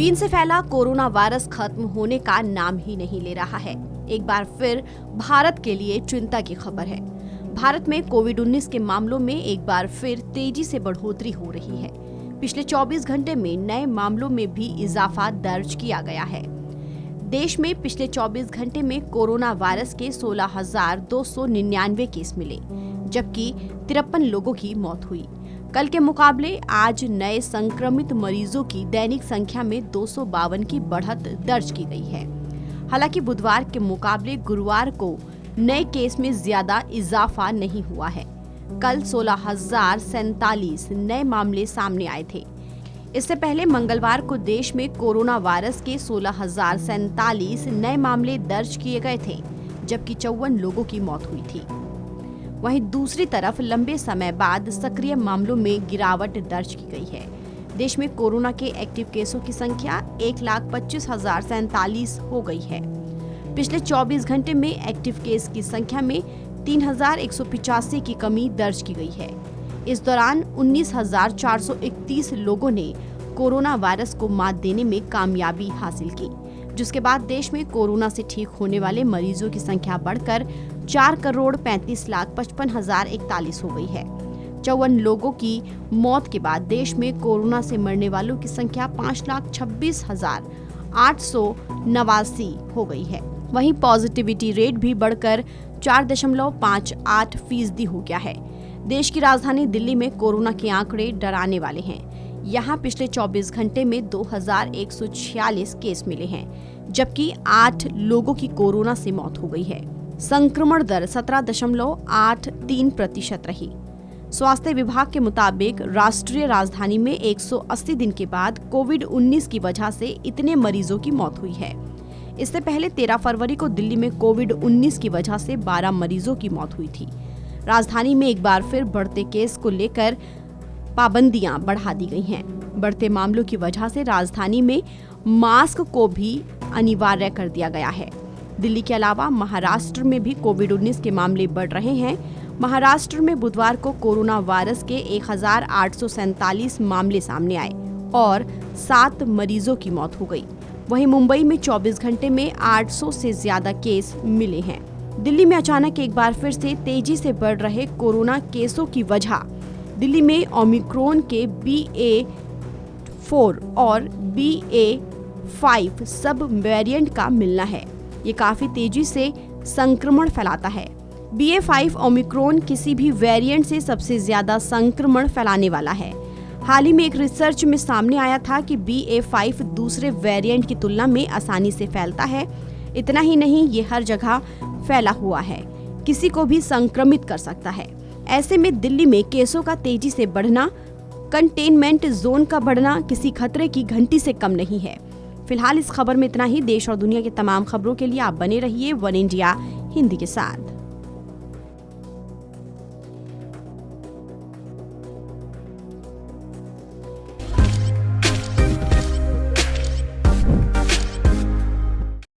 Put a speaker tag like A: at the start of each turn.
A: चीन से फैला कोरोना वायरस खत्म होने का नाम ही नहीं ले रहा है। एक बार फिर भारत के लिए चिंता की खबर है। भारत में कोविड-19 के मामलों में एक बार फिर तेजी से बढ़ोतरी हो रही है। पिछले 24 घंटे में नए मामलों में भी इजाफा दर्ज किया गया है। देश में पिछले 24 घंटे में कोरोना वायरस के 16,299 केस मिले, जबकि 53 लोगों की मौत हुई। कल के मुकाबले आज नए संक्रमित मरीजों की दैनिक संख्या में 252 की बढ़त दर्ज की गई है। हालांकि बुधवार के मुकाबले गुरुवार को नए केस में ज्यादा इजाफा नहीं हुआ है। कल 16,047 नए मामले सामने आए थे। इससे पहले मंगलवार को देश में कोरोना वायरस के 16,047 नए मामले दर्ज किए गए थे, जबकि 54 लोगों की मौत हुई थी। वहीं दूसरी तरफ लंबे समय बाद सक्रिय मामलों में गिरावट दर्ज की गई है। देश में कोरोना के एक्टिव केसों की संख्या 1,25,047 हो गई है। पिछले 24 घंटे में एक्टिव केस की संख्या में 3,185 की कमी दर्ज की गई है। इस दौरान 19,431 लोगों ने कोरोना वायरस को मात देने में कामयाबी हासिल की, जिसके बाद देश में कोरोना से ठीक होने वाले मरीजों की संख्या बढ़कर 4,35,55,041 हो गई है। 54 लोगों की मौत के बाद देश में कोरोना से मरने वालों की संख्या 5,26,889 हो गई है। वहीं पॉजिटिविटी रेट भी बढ़कर 4.58% हो गया है। देश की राजधानी दिल्ली में कोरोना के आंकड़े डराने वाले हैं। यहाँ पिछले 24 घंटे में 2,146 केस मिले हैं, जबकि 8 लोगों की कोरोना से मौत हो गई है। संक्रमण दर 17.83% रही। स्वास्थ्य विभाग के मुताबिक राष्ट्रीय राजधानी में 180 दिन के बाद कोविड-19 की वजह से इतने मरीजों की मौत हुई है। इससे पहले 13 फरवरी को दिल्ली में कोविड-19 की वजह से 12 मरीजों की मौत हुई थी। राजधानी में एक बार फिर बढ़ते केस को लेकर पाबंदियां बढ़ा दी गई हैं। बढ़ते मामलों की वजह से राजधानी में मास्क को भी अनिवार्य कर दिया गया है। दिल्ली के अलावा महाराष्ट्र में भी कोविड-19 के मामले बढ़ रहे हैं। महाराष्ट्र में बुधवार को कोरोना वायरस के 1,847 मामले सामने आए और 7 मरीजों की मौत हो गई। वहीं मुंबई में 24 घंटे में 800 से ज्यादा केस मिले हैं। दिल्ली में अचानक एक बार फिर से तेजी से बढ़ रहे कोरोना केसों की वजह दिल्ली में ओमिक्रॉन के BA.4 और BA.5 सब वेरिएंट का मिलना है। ये काफी तेजी से संक्रमण फैलाता है। BA.5 ओमिक्रॉन किसी भी वेरिएंट से सबसे ज्यादा संक्रमण फैलाने वाला है। हाल ही में एक रिसर्च में सामने आया था कि BA.5 दूसरे वेरिएंट की तुलना में आसानी से फैलता है। इतना ही नहीं, ये हर जगह फैला हुआ है, किसी को भी संक्रमित कर सकता है। ऐसे में दिल्ली में केसों का तेजी से बढ़ना, कंटेनमेंट जोन का बढ़ना किसी खतरे की घंटी से कम नहीं है। फिलहाल इस खबर में इतना ही। देश और दुनिया की तमाम खबरों के लिए आप बने रहिए वन इंडिया हिंदी के साथ।